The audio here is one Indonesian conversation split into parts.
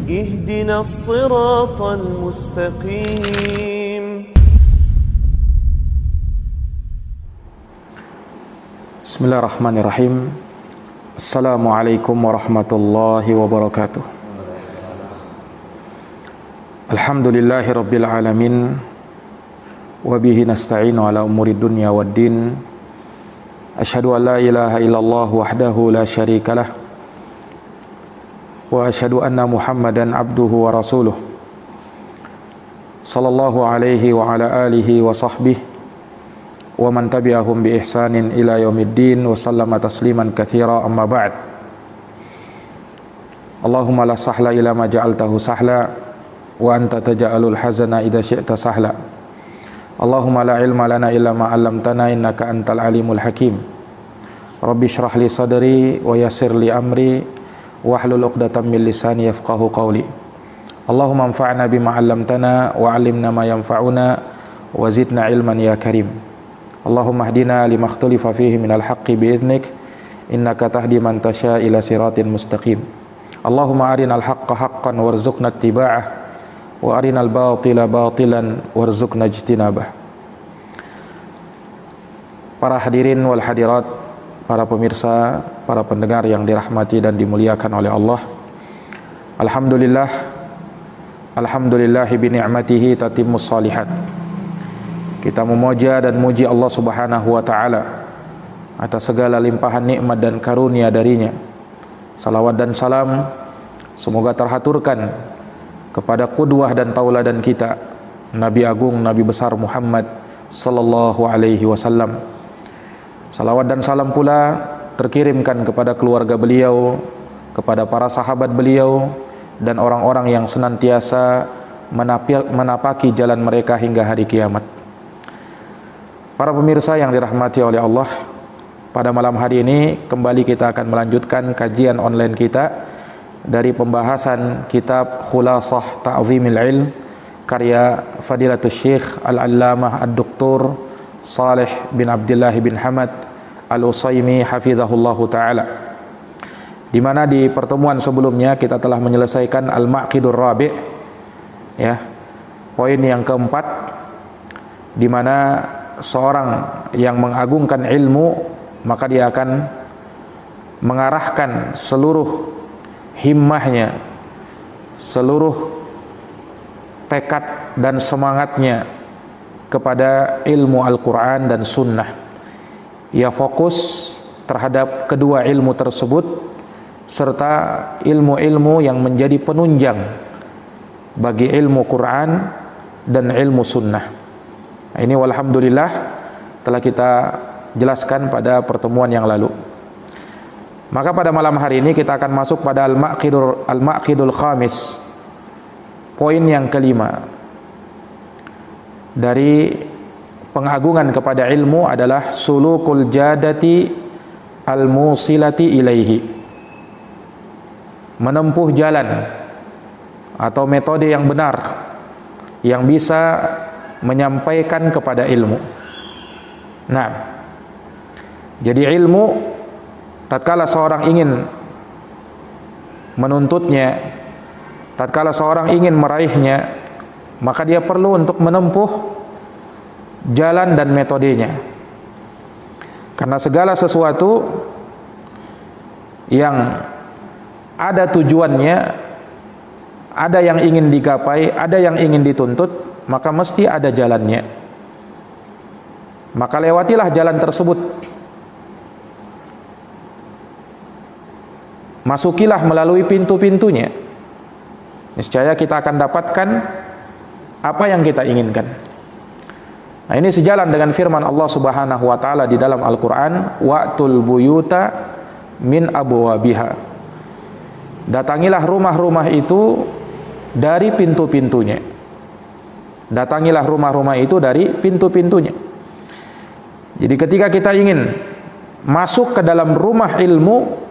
اهدنا الصراط المستقيم. Bismillahirrahmanirrahim. Assalamualaikum warahmatullahi wabarakatuh. Alhamdulillahi rabbil alamin. Wabihi nasta'inu ala umuri dunya waddin. Asyhadu an la ilaha illallah wahdahu la syarikalah. Wa asyhadu anna Muhammadan abduhu wa rasuluh. Sallallahu alaihi wa ala alihi wa sahbihi wa man tabi'ahum bi ihsanin ila yaumiddin wa sallama tasliman katsira, amma ba'd. Allahumma la sahla ila ma ja'altahu sahla wa anta taj'alul hazana idza syi'ta sahla. Allahumma la ilma lana illa ma 'allamtana innaka antal alimul hakim. Rabbi shrah li sadri wa yassir li amri wahlul 'uqdatam min lisani yafqahu qawli. Allahumma anfa'na bima 'allamtana wa 'allimna ma yanfa'una wa zidna ilman ya karim. Allahumma hdina lima ikhtalifa fihi minal haqqi bi'idhnik innaka tahdi man tasha ila siratin mustaqim. Allahumma arinal haqqa haqqan warzuqna ittiba'ah wa arinal batila batilan warzuqna ijtinabah. Para hadirin wal hadirat, para pemirsa, para pendengar yang dirahmati dan dimuliakan oleh Allah. Alhamdulillahi bi ni'matihi tatimmus shalihat. Kita memuja dan muji Allah Subhanahu wa taala atas segala limpahan nikmat dan karunia darinya. Salawat dan salam semoga terhaturkan kepada qudwah dan tauladan kita, Nabi agung, Nabi besar Muhammad sallallahu alaihi wasallam. Salawat dan salam pula terkirimkan kepada keluarga beliau, kepada para sahabat beliau dan orang-orang yang senantiasa menapaki jalan mereka hingga hari kiamat. Para pemirsa yang dirahmati oleh Allah, pada malam hari ini kembali kita akan melanjutkan kajian online kita dari pembahasan kitab Khulasah Ta'zimil Ilm karya Fadilatul Syekh Al-Allamah Ad-Doktor Saleh bin Abdullah bin Hamad Al-Utsaimin hafizahullahu ta'ala, di mana di pertemuan sebelumnya kita telah menyelesaikan Al-Maqidur Rabi', ya, poin yang keempat, di mana seorang yang mengagungkan ilmu maka dia akan mengarahkan seluruh himmahnya, seluruh tekad dan semangatnya kepada ilmu Al-Quran dan Sunnah. Ia fokus terhadap kedua ilmu tersebut serta ilmu-ilmu yang menjadi penunjang bagi ilmu Quran dan ilmu Sunnah. Ini walhamdulillah telah kita jelaskan pada pertemuan yang lalu. Maka pada malam hari ini kita akan masuk pada Al-Maqidul Khamis, poin yang kelima dari pengagungan kepada ilmu adalah sulukul jadati al-musilati ilaihi, menempuh jalan atau metode yang benar yang bisa menyampaikan kepada ilmu. Nah, jadi ilmu tatkala seorang ingin menuntutnya, tatkala seorang ingin meraihnya, maka dia perlu untuk menempuh jalan dan metodenya. Karena segala sesuatu yang ada tujuannya, ada yang ingin digapai, ada yang ingin dituntut, maka mesti ada jalannya. Maka lewatilah jalan tersebut. Masukilah melalui pintu-pintunya. Niscaya kita akan dapatkan apa yang kita inginkan. Nah, ini sejalan dengan firman Allah Subhanahu wa taala di dalam Al-Qur'an, wa'tul buyuta min abwabiha. Datangilah rumah-rumah itu dari pintu-pintunya. Datangilah rumah-rumah itu dari pintu-pintunya. Jadi ketika kita ingin masuk ke dalam rumah ilmu,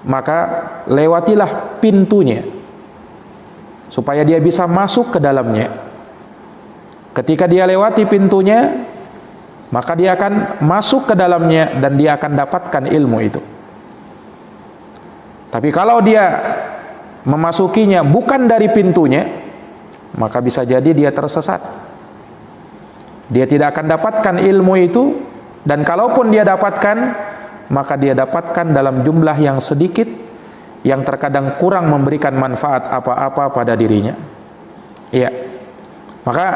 maka lewatilah pintunya supaya dia bisa masuk ke dalamnya. Ketika dia lewati pintunya, maka dia akan masuk ke dalamnya dan dia akan dapatkan ilmu itu. Tapi kalau dia memasukinya bukan dari pintunya, maka bisa jadi dia tersesat. Dia tidak akan dapatkan ilmu itu, dan kalaupun dia dapatkan, maka dia dapatkan dalam jumlah yang sedikit, yang terkadang kurang memberikan manfaat apa-apa pada dirinya. Iya. Maka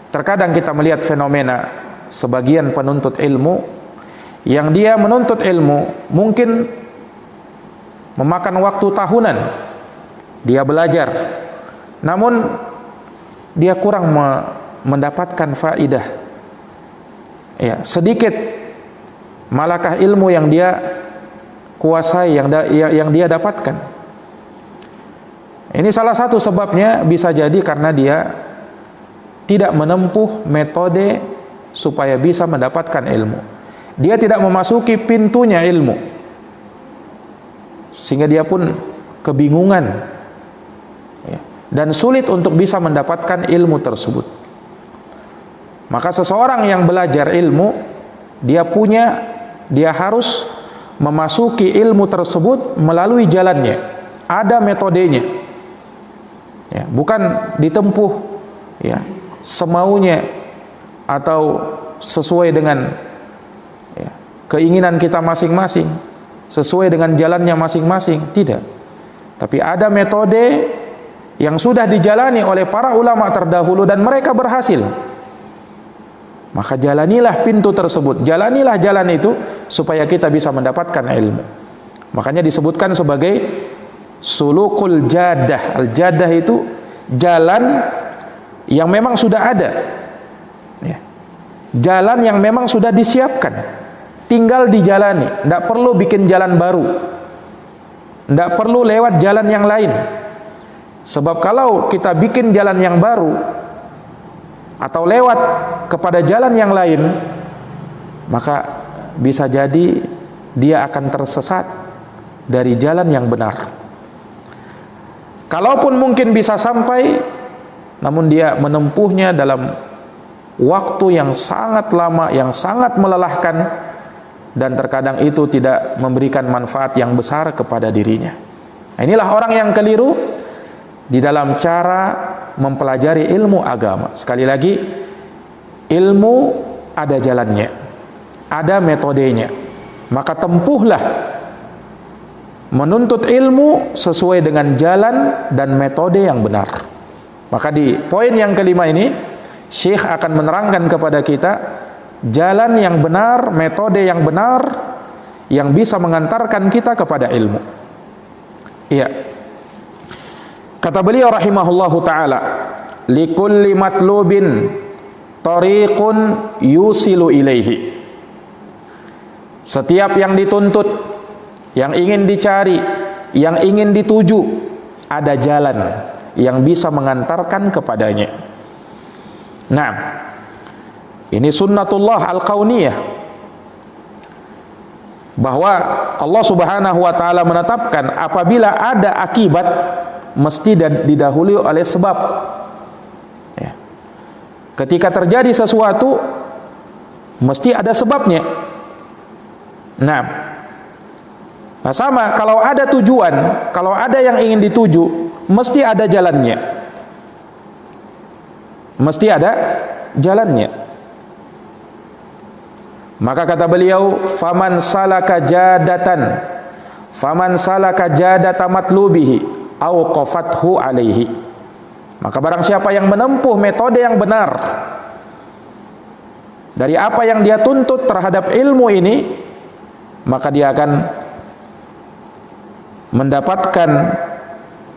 terkadang kita melihat fenomena sebagian penuntut ilmu yang dia menuntut ilmu mungkin memakan waktu tahunan dia belajar, namun dia kurang mendapatkan faidah. Ya, sedikit malakah ilmu yang dia kuasai, yang dia dapatkan. Ini salah satu sebabnya bisa jadi karena dia tidak menempuh metode supaya bisa mendapatkan ilmu. Dia tidak memasuki pintunya ilmu, sehingga dia pun kebingungan, ya, dan sulit untuk bisa mendapatkan ilmu tersebut. Maka seseorang yang belajar ilmu, dia harus memasuki ilmu tersebut melalui jalannya, ada metodenya, ya, bukan ditempuh, ya, semaunya atau sesuai dengan, ya, keinginan kita masing-masing, sesuai dengan jalannya masing-masing. Tidak, tapi ada metode yang sudah dijalani oleh para ulama terdahulu dan mereka berhasil. Maka jalanilah pintu tersebut, jalanilah jalan itu supaya kita bisa mendapatkan ilmu. Makanya disebutkan sebagai sulukul jadah. Al-jadah itu jalan yang memang sudah ada, ya, jalan yang memang sudah disiapkan, tinggal dijalani. Tidak perlu bikin jalan baru, tidak perlu lewat jalan yang lain. Sebab kalau kita bikin jalan yang baru atau lewat kepada jalan yang lain, maka bisa jadi dia akan tersesat dari jalan yang benar. Kalaupun mungkin bisa sampai, namun dia menempuhnya dalam waktu yang sangat lama, yang sangat melelahkan, dan terkadang itu tidak memberikan manfaat yang besar kepada dirinya. Nah, inilah orang yang keliru di dalam cara mempelajari ilmu agama. Sekali lagi, ilmu ada jalannya, ada metodenya. Maka tempuhlah menuntut ilmu sesuai dengan jalan dan metode yang benar. Maka di poin yang kelima ini, Syekh akan menerangkan kepada kita jalan yang benar, metode yang benar, yang bisa mengantarkan kita kepada ilmu. Iya. Kata beliau rahimahullahu ta'ala, likulli matlubin tariqun yusilu ilaihi. Setiap yang dituntut, yang ingin dicari, yang ingin dituju, ada jalan yang bisa mengantarkan kepadanya. Nah, ini sunnatullah al-kauniyah, bahwa Allah subhanahu wa ta'ala menetapkan apabila ada akibat, mesti didahului oleh sebab, ya. Ketika terjadi sesuatu, mesti ada sebabnya. Nah, sama kalau ada tujuan, kalau ada yang ingin dituju, mesti ada jalannya, mesti ada jalannya. Maka kata beliau, faman salaka jadata matlubihi auqafathu alaihi. Maka barang siapa yang menempuh metode yang benar dari apa yang dia tuntut terhadap ilmu ini, maka dia akan mendapatkan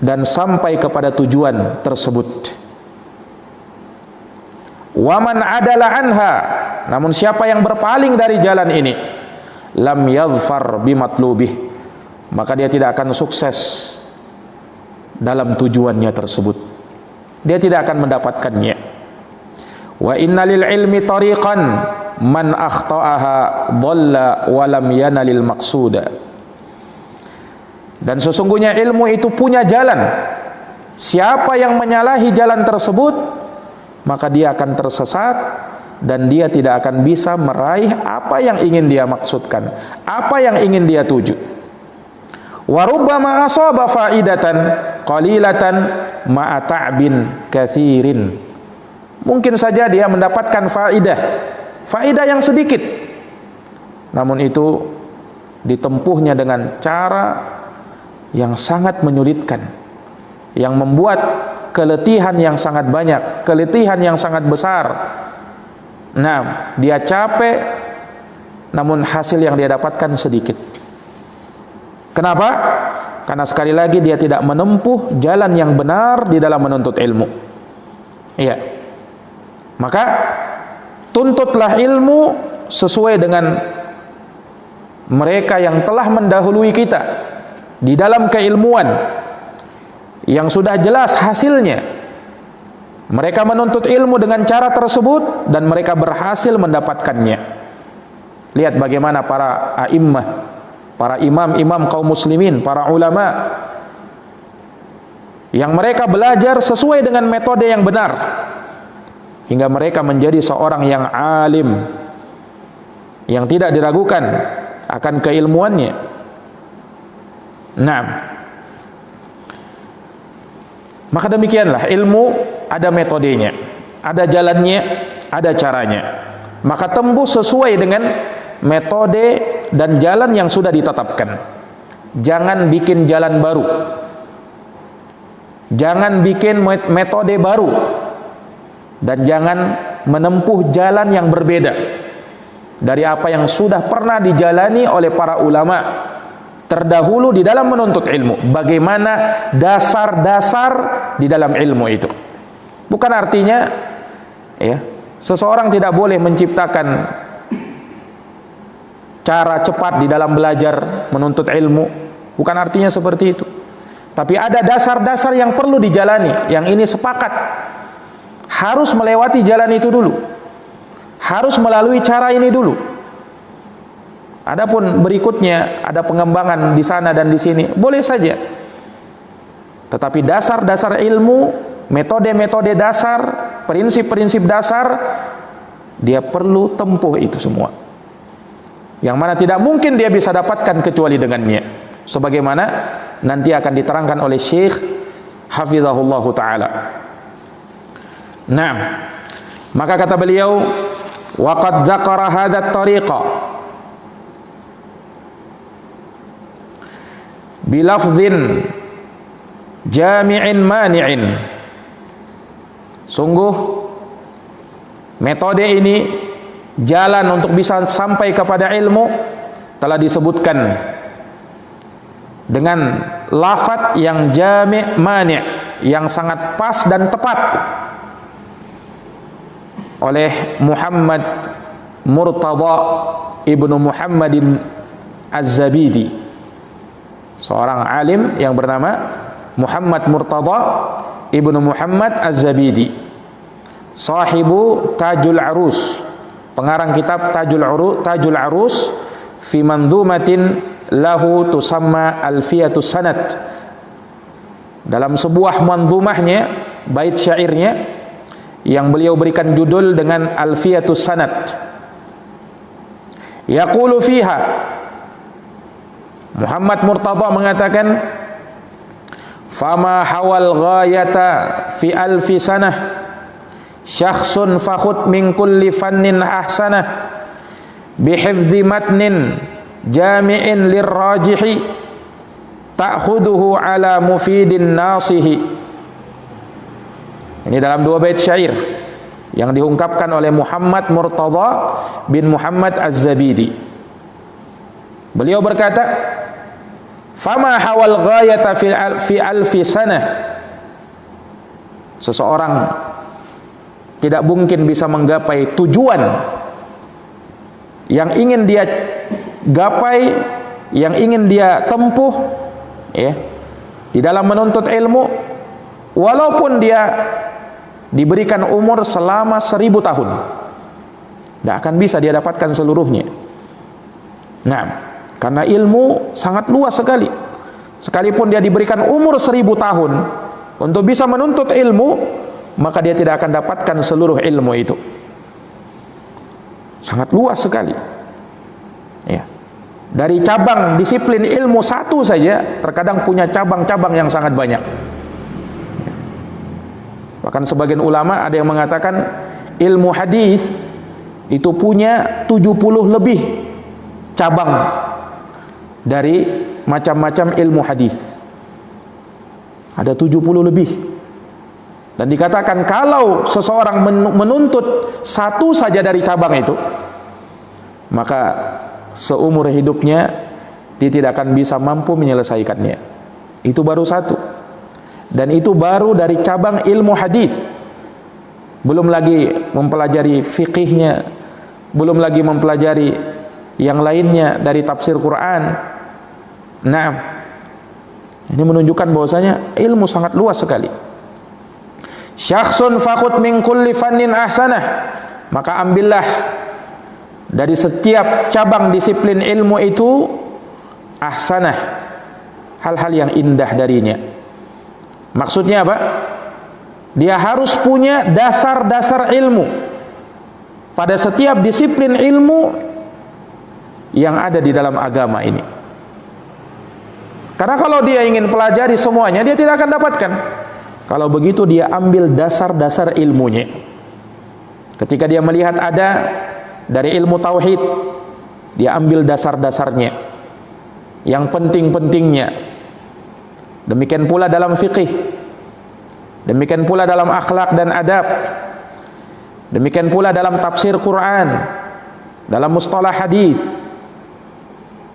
dan sampai kepada tujuan tersebut. Waman adala anha, namun siapa yang berpaling dari jalan ini, lam yadhfar bimatlubih, maka dia tidak akan sukses dalam tujuannya tersebut. Dia tidak akan mendapatkannya. Wa inna lil ilmi tariqan man akhta'aha dhalla wa lam yanalil maqsuda. Dan sesungguhnya ilmu itu punya jalan. Siapa yang menyalahi jalan tersebut, maka dia akan tersesat dan dia tidak akan bisa meraih apa yang ingin dia maksudkan, apa yang ingin dia tuju. Wa rubbama asaba faidatan qalilatan ma'a ta'bin katsirin. Mungkin saja dia mendapatkan faidah yang sedikit, namun itu ditempuhnya dengan cara yang sangat menyulitkan, yang membuat keletihan yang sangat banyak, keletihan yang sangat besar. Nah, dia capek, namun hasil yang dia dapatkan sedikit. Kenapa? Karena sekali lagi dia tidak menempuh jalan yang benar di dalam menuntut ilmu. Iya. Maka tuntutlah ilmu sesuai dengan mereka yang telah mendahului kita di dalam keilmuan, yang sudah jelas hasilnya. Mereka menuntut ilmu dengan cara tersebut dan mereka berhasil mendapatkannya. Lihat bagaimana para a'immah, para imam-imam kaum muslimin, para ulama, yang mereka belajar sesuai dengan metode yang benar hingga mereka menjadi seorang yang alim, yang tidak diragukan akan keilmuannya. Nah, maka demikianlah ilmu, ada metodenya, ada jalannya, ada caranya. Maka tembus sesuai dengan metode dan jalan yang sudah ditetapkan. Jangan bikin jalan baru, jangan bikin metode baru, dan jangan menempuh jalan yang berbeda dari apa yang sudah pernah dijalani oleh para ulama terdahulu di dalam menuntut ilmu. Bagaimana dasar-dasar di dalam ilmu itu. Bukan artinya ya, seseorang tidak boleh menciptakan cara cepat di dalam belajar menuntut ilmu. Bukan artinya seperti itu. Tapi ada dasar-dasar yang perlu dijalani, yang ini sepakat harus melewati jalan itu dulu, harus melalui cara ini dulu. Adapun berikutnya ada pengembangan di sana dan di sini, boleh saja. Tetapi dasar-dasar ilmu, metode-metode dasar, prinsip-prinsip dasar, dia perlu tempuh itu semua. Yang mana tidak mungkin dia bisa dapatkan kecuali dengannya. Sebagaimana nanti akan diterangkan oleh Syekh hafizahullah ta'ala. Nah, maka kata beliau, waqad dzakara hadzat tariqa bilafdhin jami'in mani'in. Sungguh metode ini, jalan untuk bisa sampai kepada ilmu, telah disebutkan dengan lafaz yang jami' mani', yang sangat pas dan tepat oleh Muhammad Murtada ibnu Muhammadin Az-Zabidi, seorang alim yang bernama Muhammad Murtada ibnu Muhammad Az-Zabidi, sahibu Tajul Arus, pengarang kitab Tajul Arus fi manzumatin lahu tusamma Alfiyatus Sanad. Dalam sebuah manzumahnya, bait syairnya yang beliau berikan judul dengan Alfiyatus Sanad, yaqulu fiha, Muhammad Murtada mengatakan, fama hawal ghayata fi alfi sanah syakhsun fakhud min kulli fannin ahsanah bihifdhi matnin jami'in lirrajihi ta'khuduhu ala mufidin nasihi. Ini dalam dua bait syair yang diungkapkan oleh Muhammad Murtada bin Muhammad Az-Zabidi. Beliau berkata, fama hawal ghayata fi alfi sanah, seseorang tidak mungkin bisa menggapai tujuan yang ingin dia gapai, yang ingin dia tempuh ya, di dalam menuntut ilmu, walaupun dia diberikan umur selama 1000 tahun, tidak akan bisa dia dapatkan seluruhnya. Nah, karena ilmu sangat luas sekali. Sekalipun dia diberikan umur 1000 tahun untuk bisa menuntut ilmu, maka dia tidak akan dapatkan seluruh ilmu itu. Sangat luas sekali ya. dari cabang disiplin ilmu satu saja terkadang punya cabang-cabang yang sangat banyak. Bahkan sebagian ulama ada yang mengatakan ilmu hadis itu punya 70 lebih cabang dari macam-macam ilmu hadis. Ada 70 lebih. Dan dikatakan kalau seseorang menuntut satu saja dari cabang itu, maka seumur hidupnya dia tidak akan bisa mampu menyelesaikannya. Itu baru satu. Dan itu baru dari cabang ilmu hadis. Belum lagi mempelajari fikihnya, belum lagi mempelajari yang lainnya dari tafsir Quran. Nah, ini menunjukkan bahwasanya ilmu sangat luas sekali. Syakhsun faqut min kulli fannin ahsanah, maka ambillah dari setiap cabang disiplin ilmu itu ahsanah, hal-hal yang indah darinya. Maksudnya apa? Dia harus punya dasar-dasar ilmu pada setiap disiplin ilmu yang ada di dalam agama ini. Karena kalau dia ingin pelajari semuanya, dia tidak akan dapatkan. Kalau begitu dia ambil dasar-dasar ilmunya. Ketika dia melihat ada dari ilmu tauhid, dia ambil dasar-dasarnya, yang penting-pentingnya. Demikian pula dalam fikih, demikian pula dalam akhlak dan adab, demikian pula dalam tafsir Quran, dalam mustalah hadis,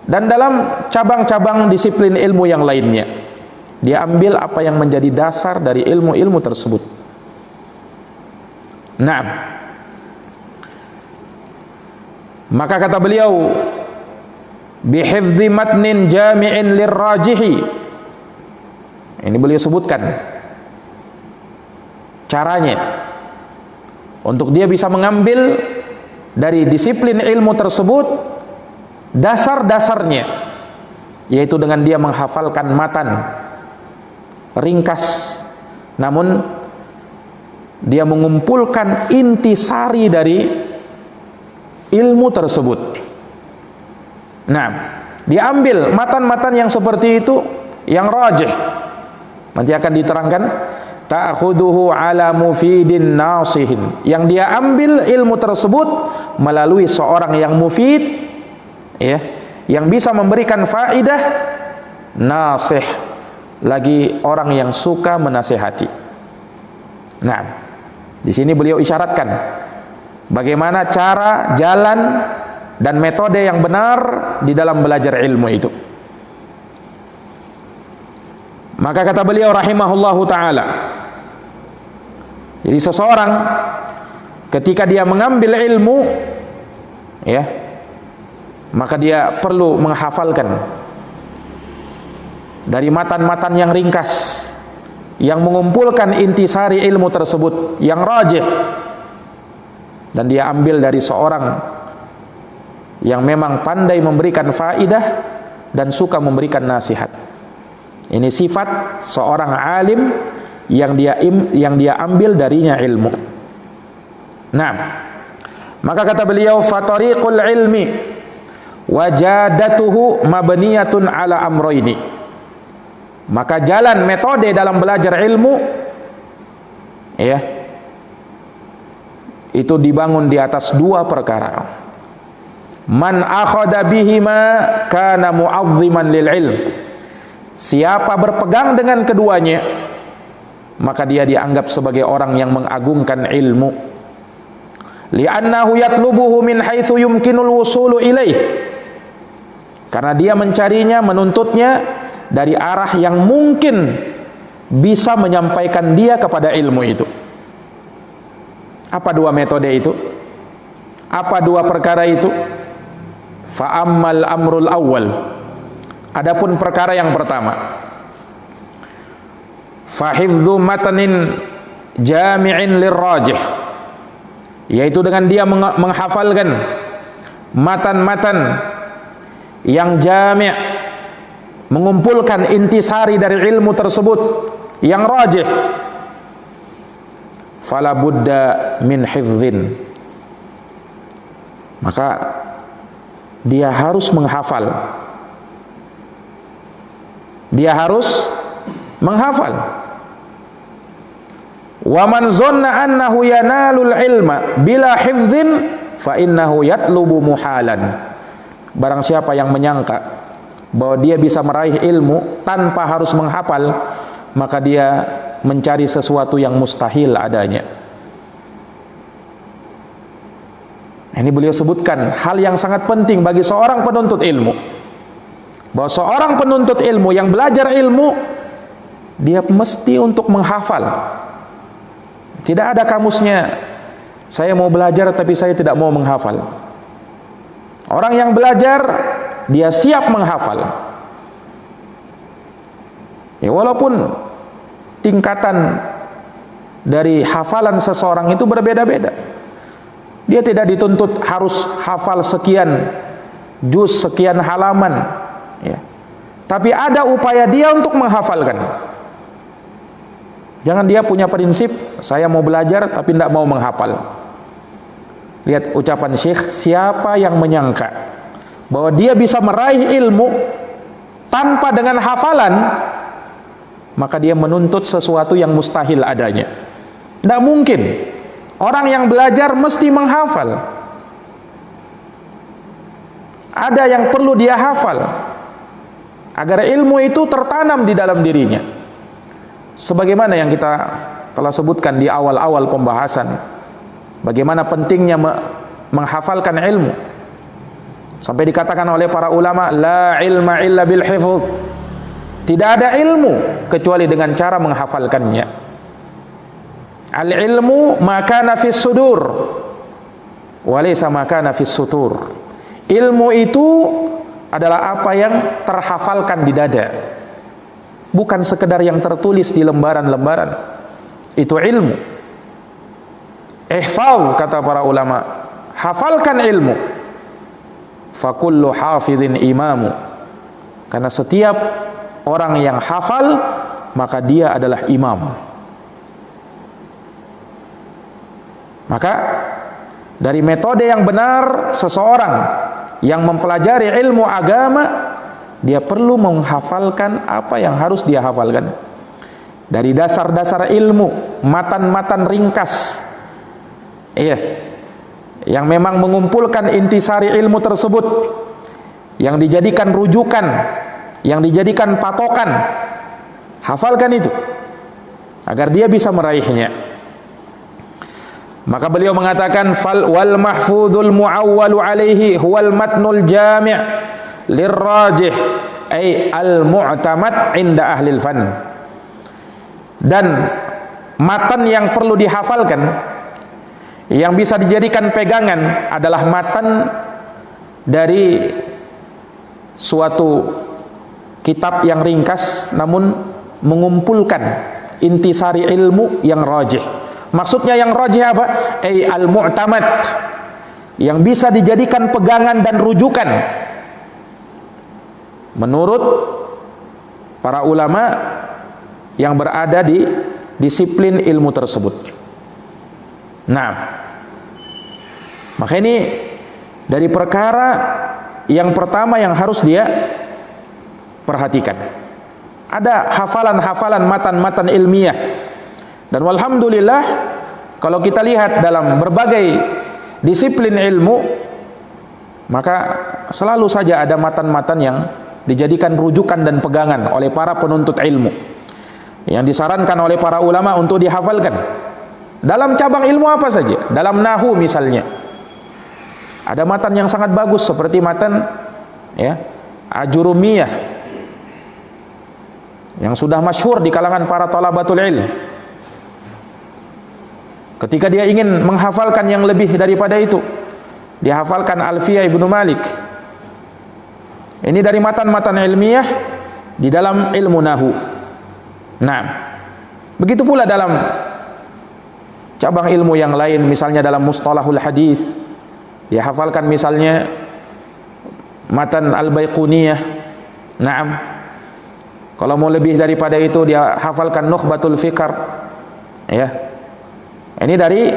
dan dalam cabang-cabang disiplin ilmu yang lainnya. Dia ambil apa yang menjadi dasar dari ilmu-ilmu tersebut. Nah, maka kata beliau, bihifdzi matnin jami'in lirrajihi. Ini beliau sebutkan caranya untuk dia bisa mengambil dari disiplin ilmu tersebut dasar-dasarnya, yaitu dengan dia menghafalkan matan ringkas, namun dia mengumpulkan intisari dari ilmu tersebut. Nah, diambil matan-matan yang seperti itu, yang rajih. Nanti akan diterangkan, ta'khuduhu ala mufidin nasihin, yang dia ambil ilmu tersebut melalui seorang yang mufid, ya, yang bisa memberikan faidah, nasih, lagi orang yang suka menasihati. Nah, di sini beliau isyaratkan bagaimana cara, jalan, dan metode yang benar di dalam belajar ilmu itu. Maka kata beliau rahimahullahu ta'ala, jadi seseorang ketika dia mengambil ilmu, ya, maka dia perlu menghafalkan dari matan-matan yang ringkas, yang mengumpulkan intisari ilmu tersebut, yang rajih, dan dia ambil dari seorang yang memang pandai memberikan faidah dan suka memberikan nasihat. Ini sifat seorang alim yang dia ambil darinya ilmu. Nah, maka kata beliau, fatariqul ilmi wajadatuhu mabniyatun ala amroini. Maka jalan metode dalam belajar ilmu, ya, itu dibangun di atas dua perkara. Man akhadha bihima kana mu'azziman lil ilm. Siapa berpegang dengan keduanya, maka dia dianggap sebagai orang yang mengagungkan ilmu. Li'annahu yatlubuhu min haitsu yumkinul wusulu ilaih. Karena dia mencarinya, menuntutnya dari arah yang mungkin bisa menyampaikan dia kepada ilmu itu. Apa dua metode itu? Apa dua perkara itu? Fa'ammal amrul awwal. Adapun perkara yang pertama, fahifdzu matanin jami'in lirrajih, yaitu dengan dia menghafalkan matan-matan yang jami', mengumpulkan intisari dari ilmu tersebut yang rajih. Fala budda min hifdzin, maka dia harus menghafal. Dia harus menghafal. Wa man zanna annahu yanalul ilma bila hifdzin fa innahu yatlubu muhalan. Barang siapa yang menyangka bahwa dia bisa meraih ilmu tanpa harus menghafal, maka dia mencari sesuatu yang mustahil adanya. Ini beliau sebutkan hal yang sangat penting bagi seorang penuntut ilmu, bahwa seorang penuntut ilmu yang belajar ilmu, dia mesti untuk menghafal. Tidak ada kamusnya saya mau belajar tapi saya tidak mau menghafal. Orang yang belajar, dia siap menghafal. Ya, walaupun tingkatan dari hafalan seseorang itu berbeda-beda. Dia tidak dituntut harus hafal sekian juz, sekian halaman, ya. Tapi ada upaya dia untuk menghafalkan. Jangan dia punya prinsip, saya mau belajar tapi tidak mau menghafal. Lihat ucapan Syekh, siapa yang menyangka bahwa dia bisa meraih ilmu tanpa dengan hafalan, maka dia menuntut sesuatu yang mustahil adanya. Tidak mungkin. Orang yang belajar mesti menghafal. Ada yang perlu dia hafal agar ilmu itu tertanam di dalam dirinya. Sebagaimana yang kita telah sebutkan di awal-awal pembahasan, bagaimana pentingnya menghafalkan ilmu. Sampai dikatakan oleh para ulama, la ilma illa bil hifdz. Tidak ada ilmu kecuali dengan cara menghafalkannya. Al-ilmu makana fis sudur walaysa makana fis sutur. Ilmu itu adalah apa yang terhafalkan di dada, bukan sekedar yang tertulis di lembaran-lembaran. Itu ilmu. Ihfaz, kata para ulama, hafalkan ilmu. Fakullu hafidhin imamu. Karena setiap orang yang hafal, maka dia adalah imam. Maka dari metode yang benar, seseorang yang mempelajari ilmu agama, dia perlu menghafalkan apa yang harus dia hafalkan. Dari dasar-dasar ilmu, matan-matan ringkas, iya, yang memang mengumpulkan intisari ilmu tersebut, yang dijadikan rujukan, yang dijadikan patokan. Hafalkan itu agar dia bisa meraihnya. Maka beliau mengatakan wal mahfudul muawwalu alaihi huwal matnul jami' lirrajih ay al mu'tamad inda ahlil fan. Dan matan yang perlu dihafalkan, yang bisa dijadikan pegangan, adalah matan dari suatu kitab yang ringkas namun mengumpulkan intisari ilmu yang rajih. Maksudnya yang rajih apa? Al-mu'tamad, yang bisa dijadikan pegangan dan rujukan menurut para ulama yang berada di disiplin ilmu tersebut. Nah, maka ini dari perkara yang pertama yang harus dia perhatikan. Ada hafalan-hafalan matan-matan ilmiah. Dan walhamdulillah, kalau kita lihat dalam berbagai disiplin ilmu, maka selalu saja ada matan-matan yang dijadikan rujukan dan pegangan oleh para penuntut ilmu, yang disarankan oleh para ulama untuk dihafalkan. Dalam cabang ilmu apa saja, dalam nahu misalnya, ada matan yang sangat bagus seperti matan Ajurumiyah yang sudah masyhur di kalangan para thalabatul ilm. Ketika dia ingin menghafalkan yang lebih daripada itu, dia hafalkan Alfiyah Ibnu Malik. Ini dari matan-matan ilmiah di dalam ilmu nahu. Nah, begitu pula dalam cabang ilmu yang lain, misalnya dalam mustalahul hadis, dia hafalkan misalnya matan Al-Baiquniyah. Naam. Kalau mau lebih daripada itu, dia hafalkan Nukhbatul Fikr. Ya. Ini dari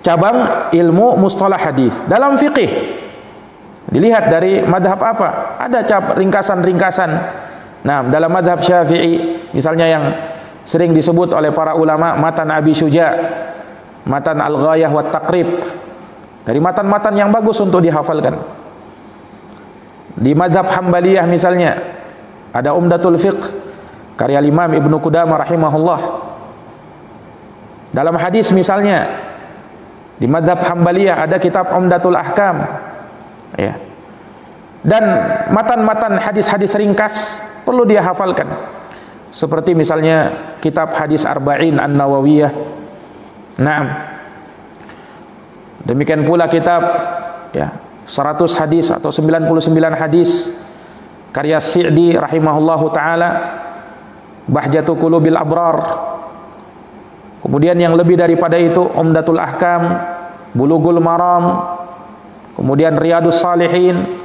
cabang ilmu mustalah hadis. Dalam fiqih, Dilihat dari madhab apa. Ada ringkasan-ringkasan. Nah, dalam madhab Syafi'i misalnya yang sering disebut oleh para ulama matan Abi Syuja', matan Al-Ghayah wa Taqrib, dari matan-matan yang bagus untuk dihafalkan. Di madhab Hambaliyah misalnya ada Umdatul Fiqh karya Imam Ibnu Qudamah rahimahullah. Dalam hadis misalnya di madhab Hambaliyah ada kitab Umdatul Ahkam, ya. Dan matan-matan hadis-hadis ringkas perlu dia hafalkan. Seperti misalnya kitab hadis Arba'in An-Nawawiyah. Naam. Demikian pula kitab 100 hadis atau 99 hadis karya Si'di rahimahullahu taala, Bahjatu Qulubil Abrar. Kemudian yang lebih daripada itu Umdatul Ahkam, Bulughul Maram, kemudian Riyadus Salihin.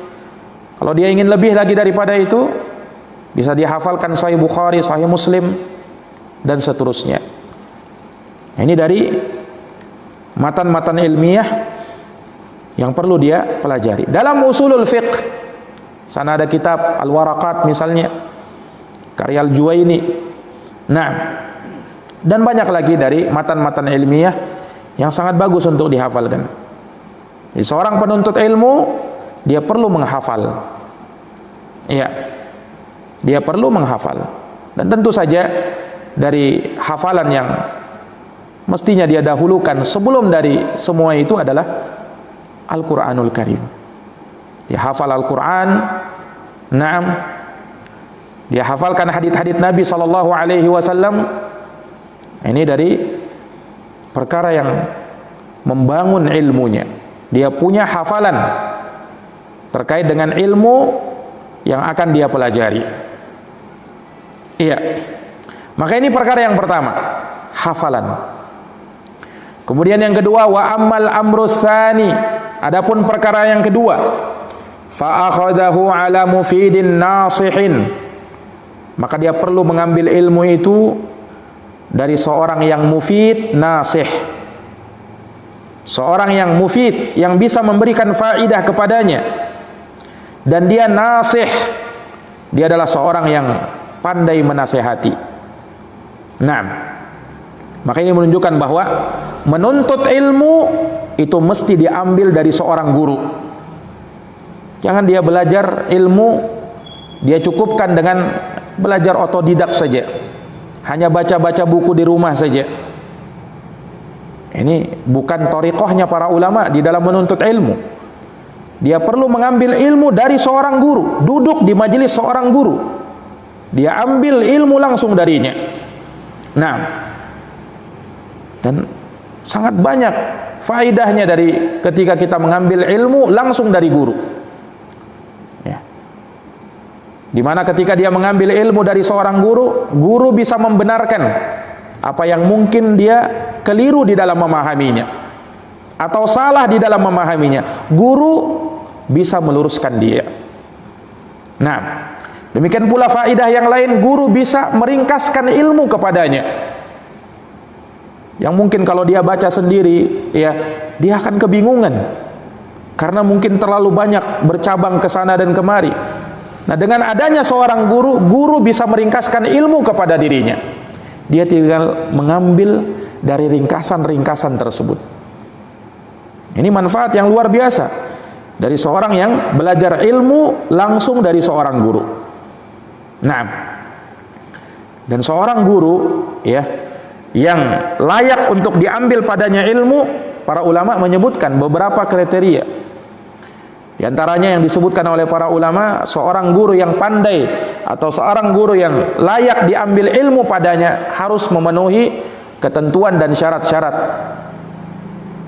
Kalau dia ingin lebih lagi daripada itu, bisa dihafalkan Sahih Bukhari, Sahih Muslim, dan seterusnya. Ini dari matan-matan ilmiah yang perlu dia pelajari. Dalam usulul fiqh, sana ada kitab Al-Waraqat misalnya, karya Al-Juwaini. Nah, dan banyak lagi dari matan-matan ilmiah yang sangat bagus untuk dihafalkan. Jadi seorang penuntut ilmu, dia perlu menghafal. Iya, dia perlu menghafal. Dan tentu saja dari hafalan yang mestinya dia dahulukan sebelum dari semua itu adalah Al-Quranul Karim. Dia hafal Al-Quran. Naam. Dia hafalkan hadits-hadits Nabi SAW. Ini dari perkara yang membangun ilmunya. Dia punya hafalan terkait dengan ilmu yang akan dia pelajari. Iya. Maka ini perkara yang pertama, hafalan. Kemudian yang kedua, wa ammal amrus tsani, adapun perkara yang kedua, fa akhadahu ala mufidin nasihin, maka dia perlu mengambil ilmu itu dari seorang yang mufid nasih, seorang yang mufid, yang bisa memberikan faidah kepadanya, dan dia nasih, dia adalah seorang yang pandai menasehati. Nah, maka ini menunjukkan bahwa menuntut ilmu itu mesti diambil dari seorang guru. Jangan dia belajar ilmu, dia cukupkan dengan belajar otodidak saja, hanya baca-baca buku di rumah saja. Ini bukan thariqahnya para ulama di dalam menuntut ilmu. Dia perlu mengambil ilmu dari seorang guru, duduk di majelis seorang guru, dia ambil ilmu langsung darinya. Nah, dan sangat banyak faedahnya dari ketika kita mengambil ilmu langsung dari guru, ya. Dimana ketika dia mengambil ilmu dari seorang guru, guru bisa membenarkan apa yang mungkin dia keliru di dalam memahaminya atau salah di dalam memahaminya. Guru bisa meluruskan dia. Nah, demikian pula faedah yang lain, guru bisa meringkaskan ilmu kepadanya. Yang mungkin kalau dia baca sendiri, ya, dia akan kebingungan karena mungkin terlalu banyak bercabang ke sana dan kemari. Nah, dengan adanya seorang guru, guru bisa meringkaskan ilmu kepada dirinya. Dia tinggal mengambil dari ringkasan-ringkasan tersebut. Ini manfaat yang luar biasa dari seorang yang belajar ilmu langsung dari seorang guru. Nah, dan seorang guru, ya, yang layak untuk diambil padanya ilmu, para ulama menyebutkan beberapa kriteria. Di antaranya yang disebutkan oleh para ulama, seorang guru yang pandai atau seorang guru yang layak diambil ilmu padanya harus memenuhi ketentuan dan syarat-syarat.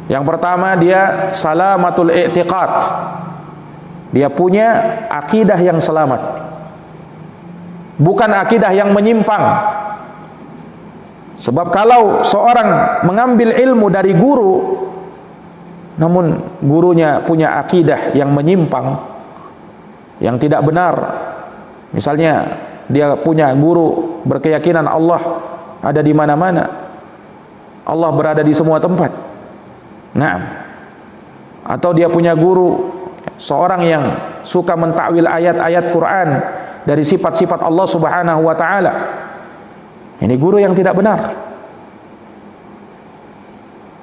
Yang pertama, dia salamatul i'tiqad. Dia punya akidah yang selamat, bukan akidah yang menyimpang. Sebab kalau seorang mengambil ilmu dari guru, namun gurunya punya akidah yang menyimpang, yang tidak benar, misalnya dia punya guru berkeyakinan Allah ada di mana-mana, Allah berada di semua tempat. Nah, atau dia punya guru seorang yang suka mentakwil ayat-ayat Quran dari sifat-sifat Allah Subhanahu wa taala. Ini guru yang tidak benar.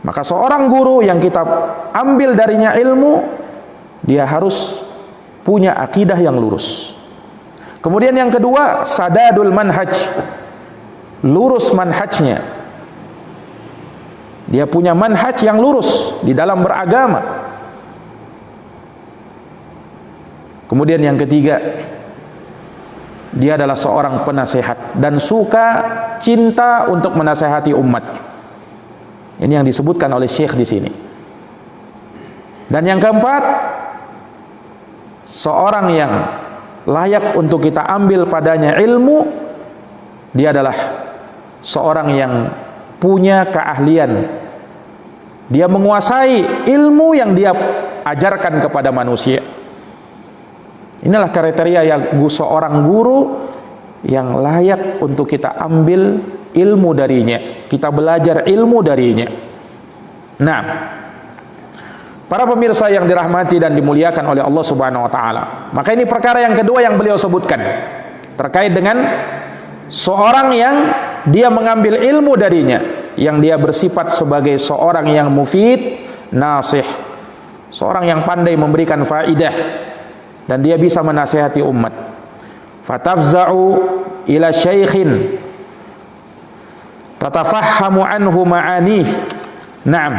Maka seorang guru yang kita ambil darinya ilmu, dia harus punya akidah yang lurus. Kemudian yang kedua, sadadul manhaj, lurus manhajnya. Dia punya manhaj yang lurus di dalam beragama. Kemudian yang ketiga, dia adalah seorang penasehat dan suka cinta untuk menasehati umat. Ini yang disebutkan oleh Syekh di sini. Dan yang keempat, seorang yang layak untuk kita ambil padanya ilmu, dia adalah seorang yang punya keahlian. Dia menguasai ilmu yang dia ajarkan kepada manusia. Inilah kriteria yang seorang guru yang layak untuk kita ambil ilmu darinya, kita belajar ilmu darinya. Nah, para pemirsa yang dirahmati dan dimuliakan oleh Allah Subhanahu wa taala, maka ini perkara yang kedua yang beliau sebutkan terkait dengan seorang yang dia mengambil ilmu darinya, yang dia bersifat sebagai seorang yang mufid, nasih, seorang yang pandai memberikan faidah dan dia bisa menasihati umat. Fatafza'u ila syaikhin tatafahhamu anhu ma'anih. Naam.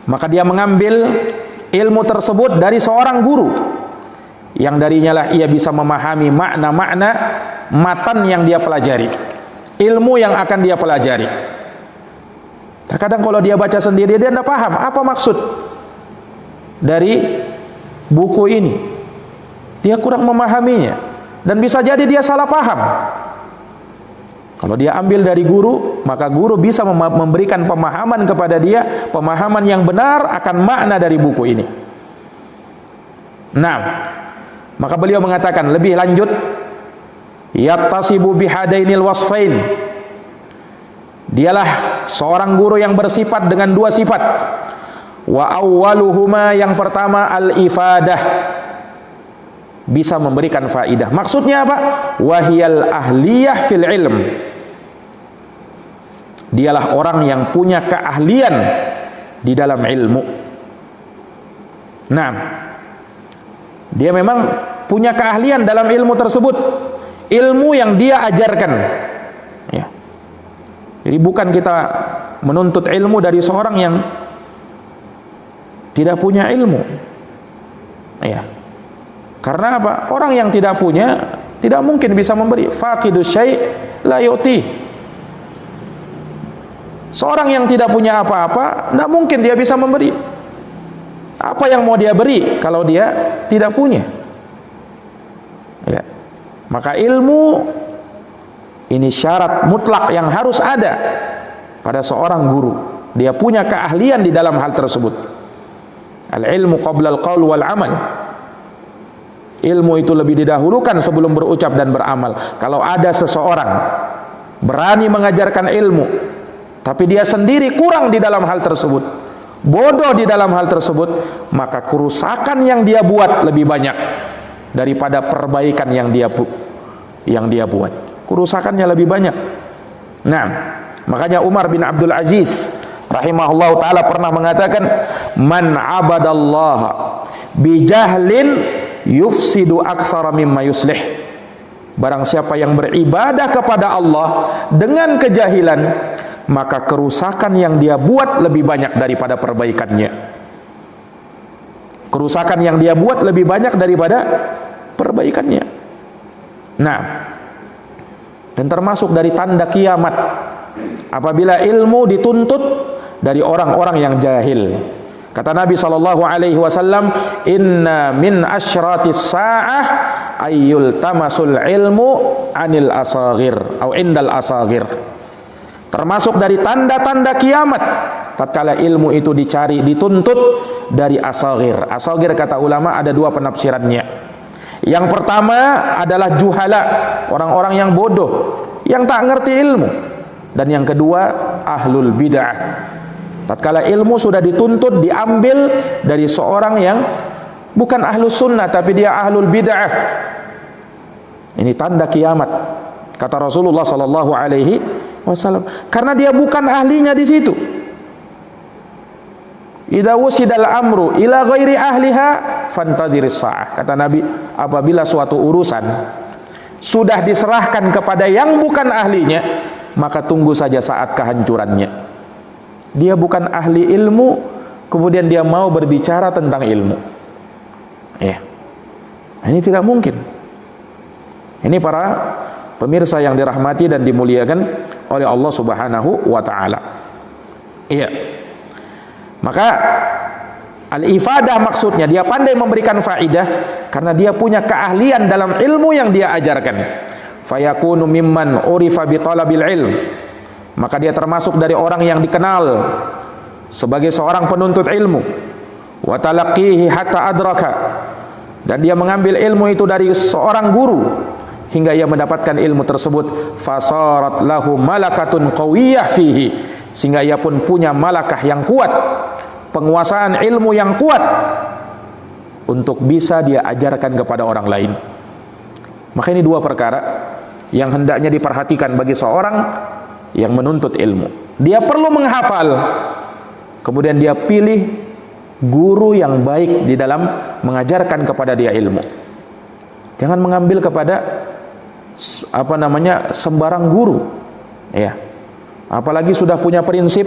Maka dia mengambil ilmu tersebut dari seorang guru yang darinya lah ia bisa memahami makna-makna matan yang dia pelajari, ilmu yang akan dia pelajari. Terkadang kalau dia baca sendiri dia tidak paham apa maksud dari buku ini, dia kurang memahaminya dan bisa jadi dia salah paham. Kalau dia ambil dari guru, maka guru bisa memberikan pemahaman kepada dia, pemahaman yang benar akan makna dari buku ini. Nah, maka beliau mengatakan lebih lanjut, yattasibu bihadainil wasfain. Dialah seorang guru yang bersifat dengan dua sifat. Wa awwaluhuma, yang pertama al-ifadah, bisa memberikan faidah. Maksudnya apa? Wahiyal ahliyah fil ilm. Dialah orang yang punya keahlian di dalam ilmu. Nah, dia memang punya keahlian dalam ilmu tersebut, ilmu yang dia ajarkan. Ya. Jadi bukan kita menuntut ilmu dari seorang yang tidak punya ilmu. Ya. Karena apa? Orang yang tidak punya tidak mungkin bisa memberi. Faqidus syai' la yu'ti. Seorang yang tidak punya apa-apa tidak mungkin dia bisa memberi. Apa yang mau dia beri kalau dia tidak punya? Ya. Maka ilmu ini syarat mutlak yang harus ada pada seorang guru. Dia punya keahlian di dalam hal tersebut. Al-ilmu qabla al-qaul wal amal. Ilmu itu lebih didahulukan sebelum berucap dan beramal. Kalau ada seseorang berani mengajarkan ilmu, tapi dia sendiri kurang di dalam hal tersebut, bodoh di dalam hal tersebut, maka kerusakan yang dia buat lebih banyak daripada perbaikan yang dia buat. Kerusakannya lebih banyak. Nah, makanya Umar bin Abdul Aziz rahimahullah ta'ala pernah mengatakan, man abadallaha bijahlin yufsidu aktsara mimma yuslih. Barang siapa yang beribadah kepada Allah dengan kejahilan, maka kerusakan yang dia buat lebih banyak daripada perbaikannya. Kerusakan yang dia buat lebih banyak daripada perbaikannya. Nah, dan termasuk dari tanda kiamat apabila ilmu dituntut dari orang-orang yang jahil. Kata Nabi SAW, inna min asyratis sa'ah ayyul tamasul ilmu anil asagir atau indal asagir. Termasuk dari tanda-tanda kiamat tatkala ilmu itu dicari, dituntut dari asagir. Asagir kata ulama ada dua penafsirannya. Yang pertama adalah juhala, orang-orang yang bodoh, yang tak ngerti ilmu. Dan yang kedua ahlul bid'ah. Tatkala ilmu sudah dituntut diambil dari seorang yang bukan ahlus sunnah tapi dia ahlul bid'ah. Ini tanda kiamat, kata Rasulullah sallallahu alaihi wasallam, karena dia bukan ahlinya di situ. Idza wusidal amru ila ghairi ahliha fantadhiris saah. Kata Nabi, apabila suatu urusan sudah diserahkan kepada yang bukan ahlinya, maka tunggu saja saat kehancurannya. Dia bukan ahli ilmu, kemudian dia mau berbicara tentang ilmu. Ya. Ini tidak mungkin. Ini para pemirsa yang dirahmati dan dimuliakan oleh Allah Subhanahu wa taala. Iya. Maka al-ifadah maksudnya dia pandai memberikan faidah karena dia punya keahlian dalam ilmu yang dia ajarkan. Fayakunu mimman urifa bi talabil ilm. Maka dia termasuk dari orang yang dikenal sebagai seorang penuntut ilmu. Wa talaqqihi hatta adraka. Dan dia mengambil ilmu itu dari seorang guru hingga ia mendapatkan ilmu tersebut. Fasarat lahu malakatun qawiyah fihi. Sehingga ia pun punya malakah yang kuat, penguasaan ilmu yang kuat untuk bisa dia ajarkan kepada orang lain. Maka ini dua perkara yang hendaknya diperhatikan bagi seorang yang menuntut ilmu. Dia perlu menghafal, kemudian dia pilih guru yang baik di dalam mengajarkan kepada dia ilmu. Jangan mengambil kepada sembarang guru, ya. Apalagi sudah punya prinsip,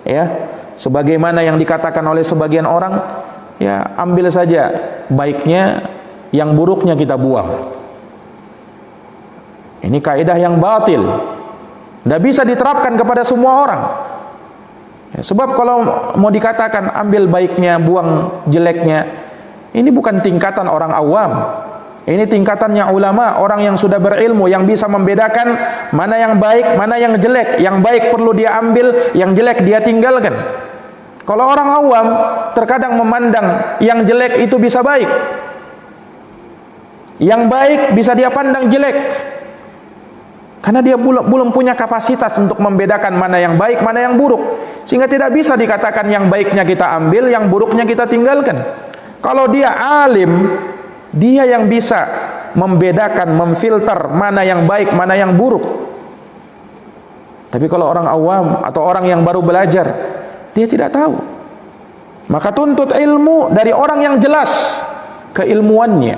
ya, sebagaimana yang dikatakan oleh sebagian orang, ya, ambil saja baiknya, yang buruknya kita buang. Ini kaidah yang batil, tidak bisa diterapkan kepada semua orang. Ya, sebab kalau mau dikatakan ambil baiknya, buang jeleknya, ini bukan tingkatan orang awam. Ini tingkatannya ulama, orang yang sudah berilmu, yang bisa membedakan mana yang baik, mana yang jelek. Yang baik perlu dia ambil, yang jelek dia tinggalkan. Kalau orang awam terkadang memandang yang jelek itu bisa baik, yang baik bisa dia pandang jelek, karena dia belum punya kapasitas untuk membedakan mana yang baik, mana yang buruk. Sehingga tidak bisa dikatakan yang baiknya kita ambil, yang buruknya kita tinggalkan. Kalau dia alim, dia yang bisa membedakan, memfilter mana yang baik, mana yang buruk. Tapi kalau orang awam atau orang yang baru belajar, dia tidak tahu. Maka tuntut ilmu dari orang yang jelas keilmuannya,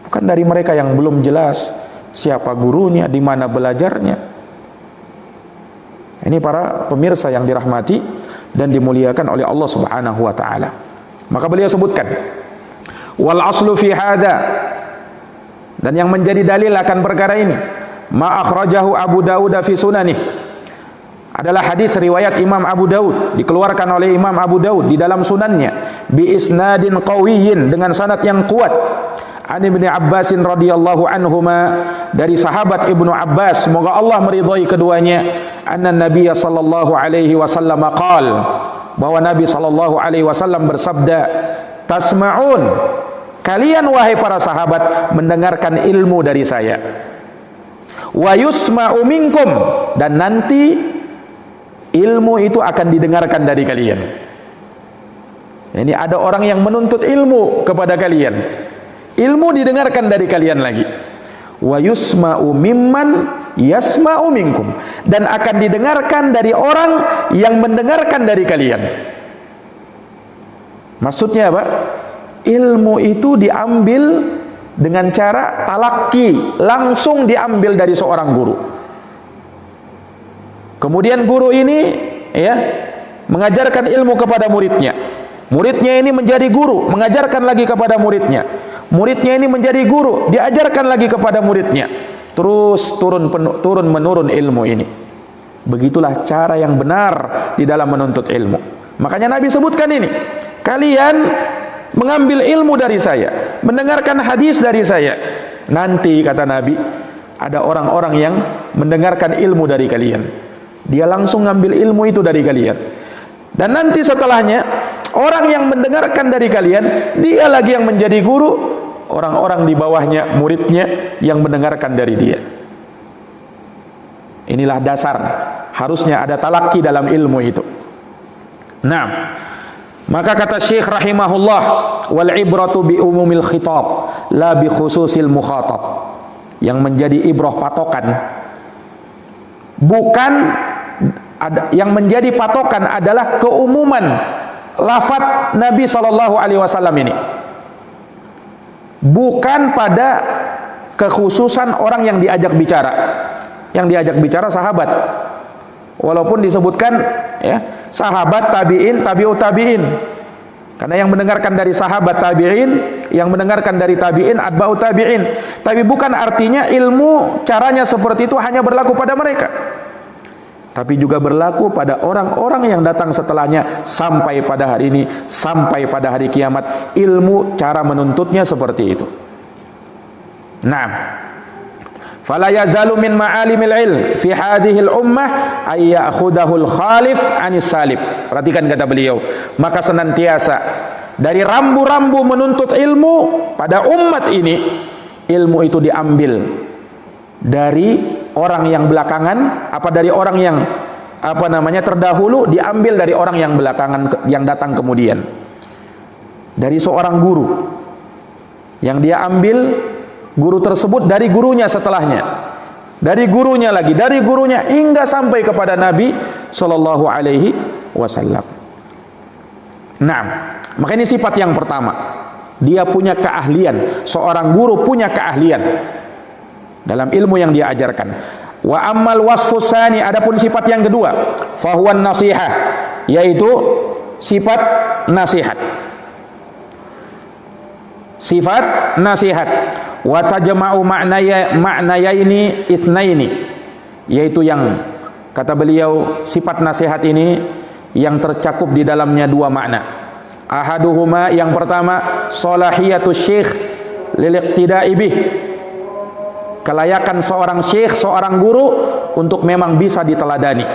bukan dari mereka yang belum jelas siapa gurunya, di mana belajarnya. Ini para pemirsa yang dirahmati dan dimuliakan oleh Allah Subhanahu wa taala. Maka beliau sebutkan, wal aslu fi hada, dan yang menjadi dalil akan perkara ini, ma akhrajahu Abu Dawud fi sunanih, adalah hadis riwayat Imam Abu Dawud, dikeluarkan oleh Imam Abu Dawud di dalam sunannya, bi isnadin qawiyyin, dengan sanad yang kuat, an Ibnu Abbas radhiyallahu anhuma, dari sahabat Ibnu Abbas, semoga Allah meridhai keduanya, anna Nabiy sallallahu alaihi wasallam qaal, bahwa Nabi sallallahu alaihi wasallam bersabda, tasma'un, kalian wahai para sahabat mendengarkan ilmu dari saya, wa yusma'u minkum, dan nanti ilmu itu akan didengarkan dari kalian. Ini ada orang yang menuntut ilmu kepada kalian, ilmu didengarkan dari kalian lagi. Wa yusma'u mimman yasma'u minkum, dan akan didengarkan dari orang yang mendengarkan dari kalian. Maksudnya apa? Ilmu itu diambil dengan cara talaqi, langsung diambil dari seorang guru. Kemudian guru ini, ya, mengajarkan ilmu kepada muridnya. Muridnya ini menjadi guru, mengajarkan lagi kepada muridnya. Muridnya ini menjadi guru, diajarkan lagi kepada muridnya. Terus turun menurun ilmu ini. Begitulah cara yang benar di dalam menuntut ilmu. Makanya Nabi sebutkan ini, kalian mengambil ilmu dari saya, mendengarkan hadis dari saya. Nanti kata Nabi, ada orang-orang yang mendengarkan ilmu dari kalian, dia langsung ngambil ilmu itu dari kalian. Dan nanti setelahnya, orang yang mendengarkan dari kalian, dia lagi yang menjadi guru, orang-orang di bawahnya, muridnya yang mendengarkan dari dia. Inilah dasar, harusnya ada talaqi dalam ilmu itu. Nah, Maka kata Syekh rahimahullah, wal ibratu bi umumil khitab la bi khususil mukhatab. Yang menjadi ibrah patokan bukan yang menjadi patokan adalah keumuman lafaz Nabi sallallahu alaihi wasallam ini, bukan pada kekhususan orang yang diajak bicara. Yang diajak bicara sahabat, walaupun disebutkan ya sahabat, tabi'in, tabi'ut tabi'in, karena yang mendengarkan dari sahabat tabi'in, yang mendengarkan dari tabi'in, atba'ut tabi'in. Tapi bukan artinya ilmu caranya seperti itu hanya berlaku pada mereka, tapi juga berlaku pada orang-orang yang datang setelahnya sampai pada hari ini, sampai pada hari kiamat. Ilmu cara menuntutnya seperti itu. Nah, fala yazalu min ma'alimil ilm fi hadhil ummah ay ya'khudahul khalif anis salib. Perhatikan kata beliau, maka senantiasa dari rambu-rambu menuntut ilmu pada umat ini, ilmu itu diambil dari orang yang belakangan, dari orang yang terdahulu, diambil dari orang yang belakangan, yang datang kemudian. Dari seorang guru yang dia ambil, guru tersebut dari gurunya setelahnya, dari gurunya lagi, dari gurunya, hingga sampai kepada Nabi sallallahu alaihi wasallam. Nah, maka ini sifat yang pertama, dia punya keahlian. Seorang guru punya keahlian dalam ilmu yang dia ajarkan. Wa ammal wasfus tsani, adapun sifat yang kedua, fahuwan nasihah, yaitu sifat nasihat. Sifat nasihat. Wa tajma'u ma'nayaini itsnaini, yaitu yang kata beliau sifat nasihat ini yang tercakup di dalamnya dua makna. Ahaduhuma, yang pertama, salahiyatus syekh lil iqtida'i bih, kelayakan seorang syekh, seorang guru untuk memang bisa diteladani.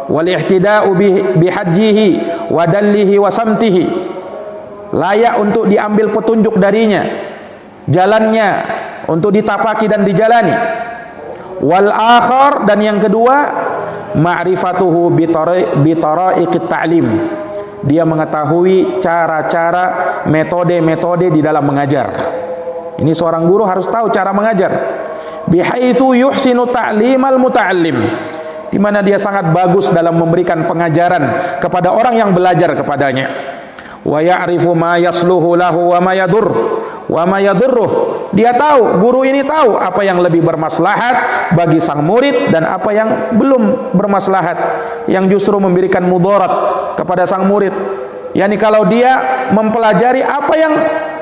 Wal ihtida'u bihadjihi wa dallihi wa samtihi, layak untuk diambil petunjuk darinya, jalannya untuk ditapaki dan dijalani. Wal akhar, dan yang kedua, ma'rifatuhu bi tara'iqit ta'lim, dia mengetahui cara-cara, metode-metode di dalam mengajar. Ini seorang guru harus tahu cara mengajar. Bihaitsu yuhsinu ta'limal muta'allim, di mana dia sangat bagus dalam memberikan pengajaran kepada orang yang belajar kepadanya. Wa ya'rifu ma yasluhu lahu wa ma yadur wa ma yadurruh, dia tahu, guru ini tahu apa yang lebih bermaslahat bagi sang murid dan apa yang belum bermaslahat, yang justru memberikan mudarat kepada sang murid. Yani kalau dia mempelajari apa yang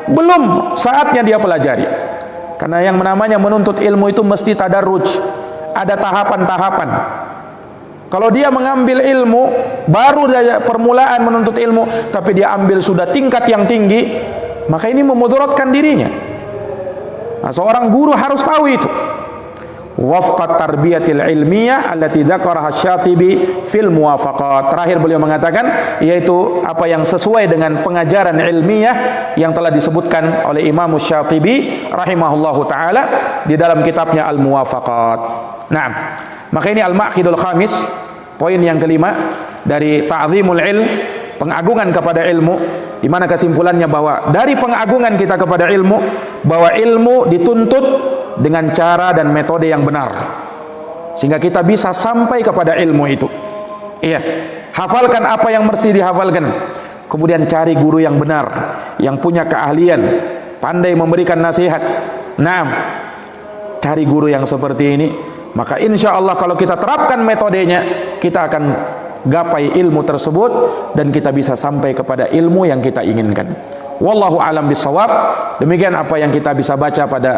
belum saatnya dia pelajari. Karena yang namanya menuntut ilmu itu mesti tadarruj, ada tahapan-tahapan. Kalau dia mengambil ilmu baru saja permulaan menuntut ilmu, tapi dia ambil sudah tingkat yang tinggi, maka ini memudaratkan dirinya. Nah, seorang guru harus tahu itu. Wafqat tarbiyatil ilmiyah allati dzakaraha Syatibi fil muwafaqat. Terakhir beliau mengatakan, yaitu apa yang sesuai dengan pengajaran ilmiah yang telah disebutkan oleh Imam Syatibi rahimahullahu taala di dalam kitabnya Al-Muwafaqat. Nah, maka ini al-maqidul khamis, poin yang kelima dari ta'zimul ilm, pengagungan kepada ilmu, di mana kesimpulannya bahwa dari pengagungan kita kepada ilmu, bahwa ilmu dituntut dengan cara dan metode yang benar, sehingga kita bisa sampai kepada ilmu itu. Iya, hafalkan apa yang mesti dihafalkan, kemudian cari guru yang benar, yang punya keahlian, pandai memberikan nasihat. Nah, cari guru yang seperti ini, maka insya Allah kalau kita terapkan metodenya, kita akan gapai ilmu tersebut dan kita bisa sampai kepada ilmu yang kita inginkan. Wallahu alam bisawab. Demikian apa yang kita bisa baca pada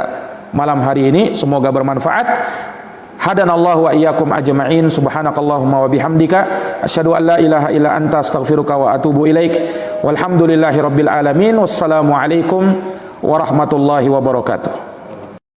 malam hari ini, semoga bermanfaat. Hadanallahu wa iyyakum ajma'in. Subhanakallahumma wa bihamdika asyhadu an la ilaha illa anta astaghfiruka wa atubu ilaik. Walhamdulillahi rabbil alamin. Wassalamu alaikum warahmatullahi wabarakatuh.